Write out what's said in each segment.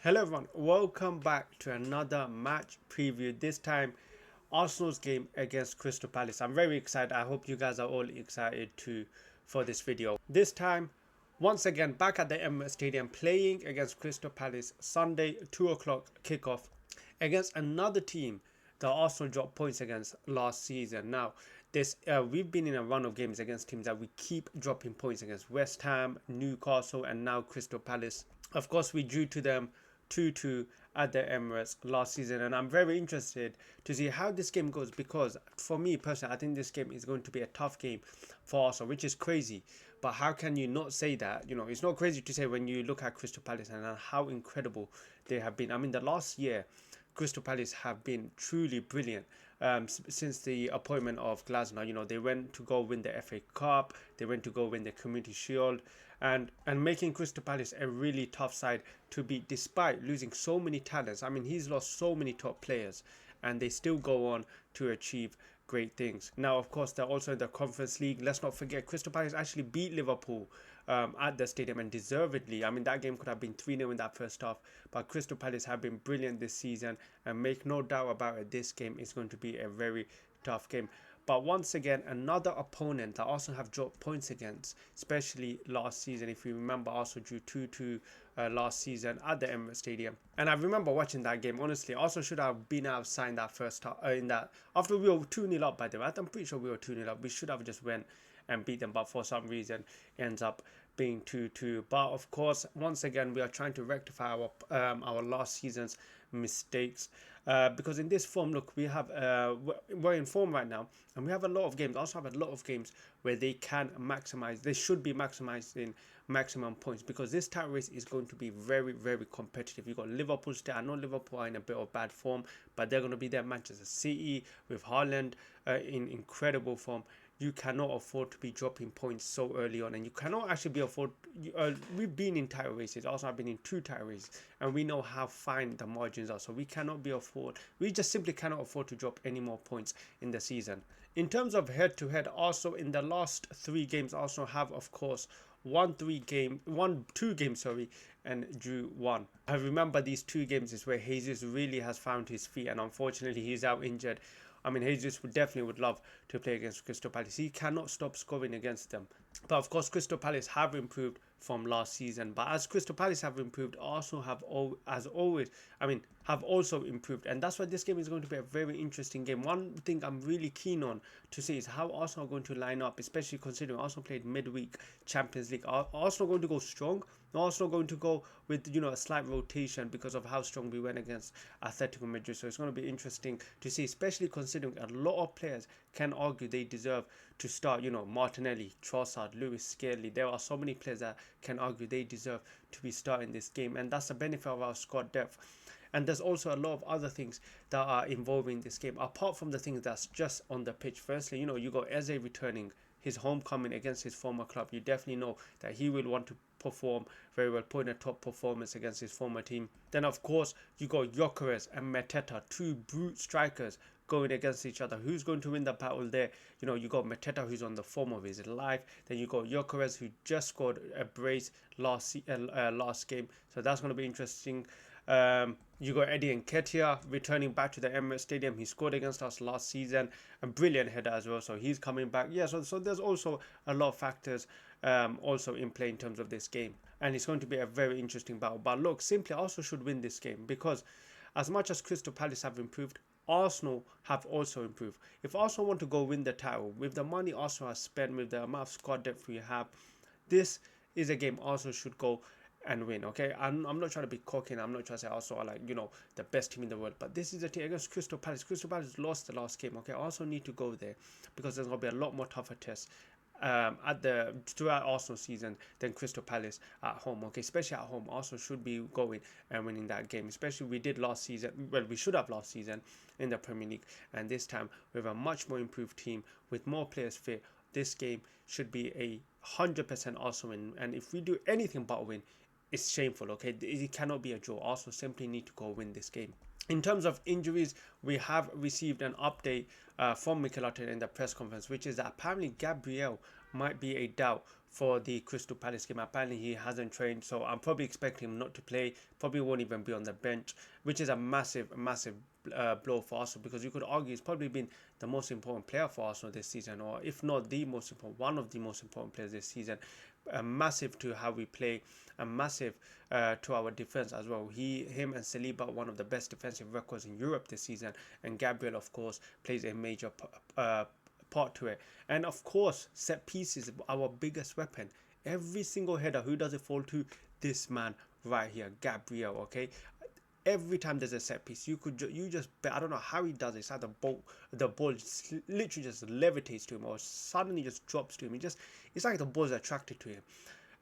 Hello everyone, welcome back to another match preview. This time Arsenal's game against Crystal Palace. I'm very excited. I hope you guys are all excited too for this video. This time, once again, back at the Emirates Stadium playing against Crystal Palace. Sunday 2 o'clock kickoff against another team that Arsenal dropped points against last season. Now, this we've been in a run of games against teams that we keep dropping points against: West Ham, Newcastle, and now Crystal Palace. Of course, we drew to them 2-2 at the Emirates last season, and I'm very interested to see how this game goes, because for me personally, I think this game is going to be a tough game for Arsenal, which is crazy. But how can you not say that? It's not crazy to say when you look at Crystal Palace and how incredible they have been. I mean, the last year Crystal Palace have been truly brilliant. Since the appointment of Glasner, they went to go win the FA Cup, they went to go win the Community Shield, and making Crystal Palace a really tough side to beat, despite losing so many talents. I mean, he's lost so many top players, and they still go on to achieve great things. Now, of course, they're also in the Conference League. Let's not forget, Crystal Palace actually beat Liverpool at the stadium, and deservedly. I mean, that game could have been 3-0 in that first half, but Crystal Palace have been brilliant this season, and make no doubt about it, this game is going to be a very tough game. But once again, another opponent that Arsenal have dropped points against, especially last season. If you remember, Arsenal drew 2-2 last season at the Emirates Stadium. And I remember watching that game. Honestly, Arsenal should have been outside that first half, in that, after we were 2-0 up, by the way. I'm pretty sure we were 2-0 up. We should have just went and beat them, but for some reason it ends up being 2-2. But of course, once again, we are trying to rectify our last season's mistakes, because in this form, look, we're in form right now, and we have a lot of games. Also have a lot of games where they can maximize. They should be maximizing maximum points, because this title race is going to be very, very competitive. You got Liverpool still. I know Liverpool are in a bit of bad form, but they're going to be there. Manchester City with Haaland in incredible form. You cannot afford to be dropping points so early on, and you cannot actually be afford. We've been in title races. Also, I've been in 2 title races, and we know how fine the margins are. So we cannot be afford. We just simply cannot afford to drop any more points in the season. In terms of head-to-head, also in the last 3 games, Arsenal have, of course, won 2 games, sorry, and drew 1. I remember these 2 games is where Jesus really has found his feet, and unfortunately he's out injured. I mean, Jesus would love to play against Crystal Palace. He cannot stop scoring against them. But of course, Crystal Palace have improved from last season. But as Crystal Palace have improved, Arsenal as always, have also improved. And that's why this game is going to be a very interesting game. One thing I'm really keen on to see is how Arsenal are going to line up, especially considering Arsenal played midweek Champions League. Are Arsenal going to go strong? Arsenal going to go with a slight rotation because of how strong we went against Atletico Madrid. So it's going to be interesting to see, especially considering a lot of players can argue they deserve to start. Martinelli, Trossard, Lewis Scarlett. There are so many players that can argue they deserve to be starting this game, and that's the benefit of our squad depth. And there's also a lot of other things that are involving this game, apart from the things that's just on the pitch. Firstly, you got Eze returning his homecoming against his former club. You definitely know that he will want to perform very well, put in a top performance against his former team. Then of course you got Gyökeres and Mateta, 2 brute strikers going against each other. Who's going to win the battle there? You got Mateta, who's on the form of his life. Then you got Gyökeres, who just scored a brace last game. So that's going to be interesting. You got Eddie Nketiah returning back to the Emirates Stadium. He scored against us last season, a brilliant header as well. So he's coming back. Yeah, so there's also a lot of factors also in play in terms of this game, and it's going to be a very interesting battle. But look, simply Arsenal should win this game, because as much as Crystal Palace have improved, Arsenal have also improved. If Arsenal want to go win the title with the money Arsenal has spent, with the amount of squad depth we have, this is a game Arsenal should go and win. Okay, I'm not trying to be cocky, I'm not trying to say Arsenal are like the best team in the world, but this is a team against Crystal Palace. Crystal Palace lost the last game. Okay, Arsenal need to go there, because there's going to be a lot more tougher tests throughout Arsenal season than Crystal Palace at home. Okay, especially at home, Arsenal should be going and winning that game. Especially we did last season. Well, we should have last season in the Premier League, and this time with a much more improved team with more players fit. This game should be a 100% Arsenal win, and if we do anything but win, it's shameful. Okay, it cannot be a draw. Arsenal simply need to go win this game. In terms of injuries, we have received an update from Mikel Arteta in the press conference, which is that apparently Gabriel might be a doubt for the Crystal Palace game. Apparently he hasn't trained, so I'm probably expecting him not to play. Probably won't even be on the bench, which is a massive blow for Arsenal, because you could argue he's probably been the most important player for Arsenal this season, or if not the most important, one of the most important players this season. Massive to how we play, and massive to our defense as well. Him and Saliba, one of the best defensive records in Europe this season, and Gabriel, of course, plays a major part to it. And of course, set pieces, our biggest weapon. Every single header, who does it fall to? This man right here, Gabriel. Okay, every time there's a set piece, you just bet. I don't know how he does it. It's like the ball just literally just levitates to him, or suddenly just drops to him. It's like the ball's attracted to him,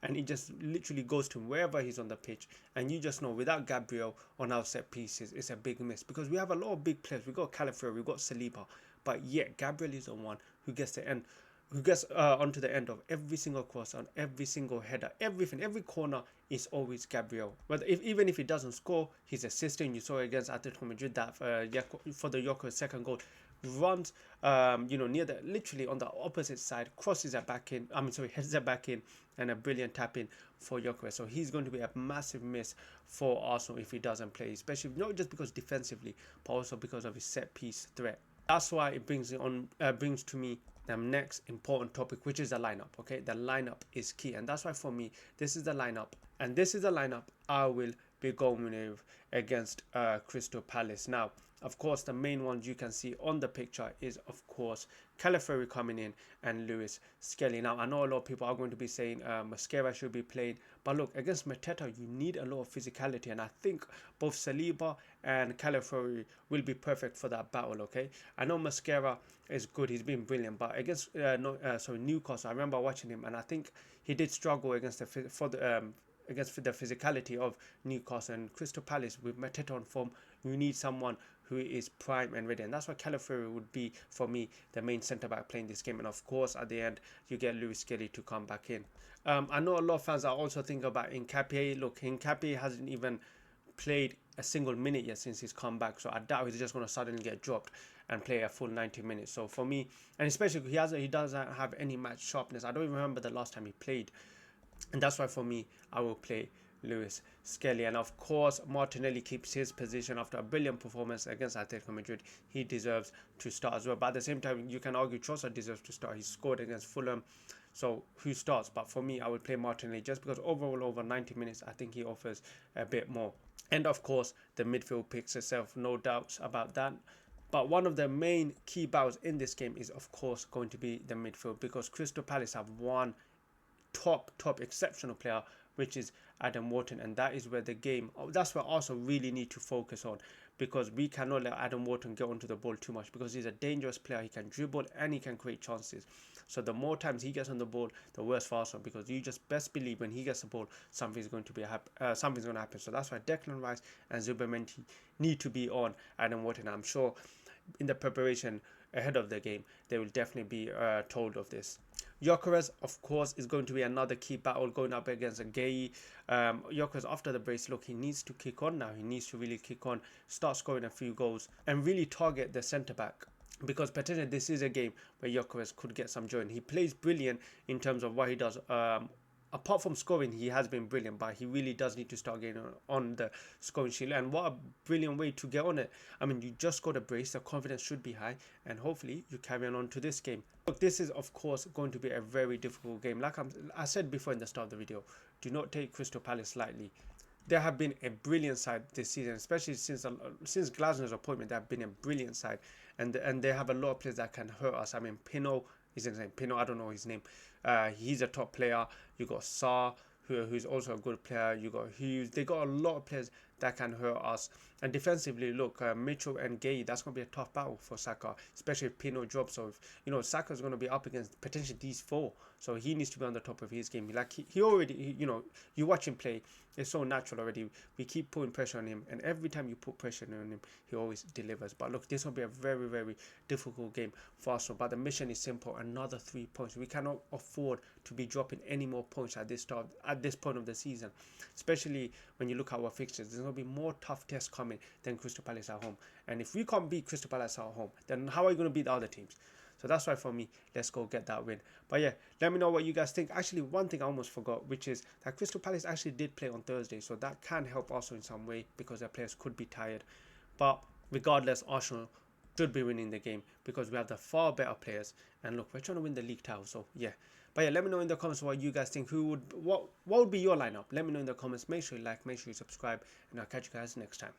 and it just literally goes to him wherever he's on the pitch. And you just know, without Gabriel on our set pieces, it's a big miss, because we have a lot of big players. We got Calafrio, we got Saliba, but yet Gabriel is the one who gets the end, who gets onto the end of every single cross, on every single header, everything, every corner is always Gabriel. But even if he doesn't score, he's assisting. You saw against Atletico Madrid that for the Yoko's second goal, runs near the, literally on the opposite side, crosses it back in. Heads it back in, and a brilliant tap in for Gyökeres. So he's going to be a massive miss for Arsenal if he doesn't play, especially not just because defensively, but also because of his set piece threat. That's why it brings to me the next important topic, which is the lineup. Okay, the lineup is key, and that's why for me, this is the lineup, and this is the lineup I will be going with against Crystal Palace. Now, of course, the main ones you can see on the picture is, of course, Calafrio coming in and Lewis Skelly. Now, I know a lot of people are going to be saying Mosquera should be played, but look, against Mateta, you need a lot of physicality, and I think both Saliba and Calafrio will be perfect for that battle. Okay, I know Mosquera is good; he's been brilliant, but against Newcastle, I remember watching him, and I think he did struggle against against the physicality of Newcastle. And Crystal Palace, with Mateta on form, you need someone who is prime and ready, and that's why Calafrio would be, for me, the main centre back playing this game. And of course, at the end, you get Lewis Skelly to come back in. I know a lot of fans are also thinking about Nketiah. Look, Nketiah hasn't even played a single minute yet since he's come back, so I doubt he's just going to suddenly get dropped and play a full 90 minutes. So for me, and especially he doesn't have any match sharpness. I don't even remember the last time he played, and that's why for me, I will play Lewis Skelly. And of course, Martinelli keeps his position after a brilliant performance against Atletico Madrid. He deserves to start as well, but at the same time, you can argue Trossard deserves to start. He scored against Fulham, so who starts? But for me, I would play Martinelli, just because overall, over 90 minutes, I think he offers a bit more. And of course, the midfield picks itself, no doubts about that. But one of the main key battles in this game is, of course, going to be the midfield, because Crystal Palace have one top exceptional player, which is Adam Wharton, and that is where that's where Arsenal really need to focus on, because we cannot let Adam Wharton get onto the ball too much, because he's a dangerous player. He can dribble and he can create chances. So the more times he gets on the ball, the worse for Arsenal, because you just best believe when he gets the ball, something's going to happen. So that's why Declan Rice and Zubimendi need to be on Adam Wharton. I'm sure in the preparation ahead of the game, they will definitely be told of this. Gyökeres, of course, is going to be another key battle going up against a Gay. Gyökeres, after the brace, look, he needs to kick on now. He needs to really kick on, start scoring a few goals, and really target the centre-back, because potentially this is a game where Gyökeres could get some joy. He plays brilliant in terms of what he does. Apart from scoring, he has been brilliant, but he really does need to start getting on the scoring sheet. And what a brilliant way to get on it. I mean, you just got a brace, the confidence should be high, and hopefully you carry on to this game. Look, this is, of course, going to be a very difficult game. Like I said before in the start of the video, do not take Crystal Palace lightly. They have been a brilliant side this season, especially since Glasner's appointment. They have been a brilliant side, and they have a lot of players that can hurt us. I mean, Pino, is his name? Pino, I don't know his name. He's a top player. You got Sarr, who's also a good player. You got Hughes. They got a lot of players that can hurt us. And defensively, look, Mitchell and Gay, that's going to be a tough battle for Saka, especially if Pino drops. So, Saka's going to be up against potentially these four. So he needs to be on the top of his game. Like he already, you watch him play, it's so natural already. We keep putting pressure on him, and every time you put pressure on him, he always delivers. But look, this will be a very, very difficult game for Arsenal. But the mission is simple: another 3 points. We cannot afford to be dropping any more points at this point of the season, especially when you look at our fixtures. There's going to be more tough tests coming than Crystal Palace at home. And if we can't beat Crystal Palace at home, then how are you going to beat the other teams? So that's why for me, let's go get that win. But yeah, let me know what you guys think. Actually, one thing I almost forgot, which is that Crystal Palace actually did play on Thursday, so that can help Arsenal in some way because their players could be tired. But regardless, Arsenal should be winning the game because we have the far better players. And look, we're trying to win the league title, so yeah. But yeah, let me know in the comments what you guys think. What would be your lineup? Let me know in the comments. Make sure you like, make sure you subscribe, and I'll catch you guys next time.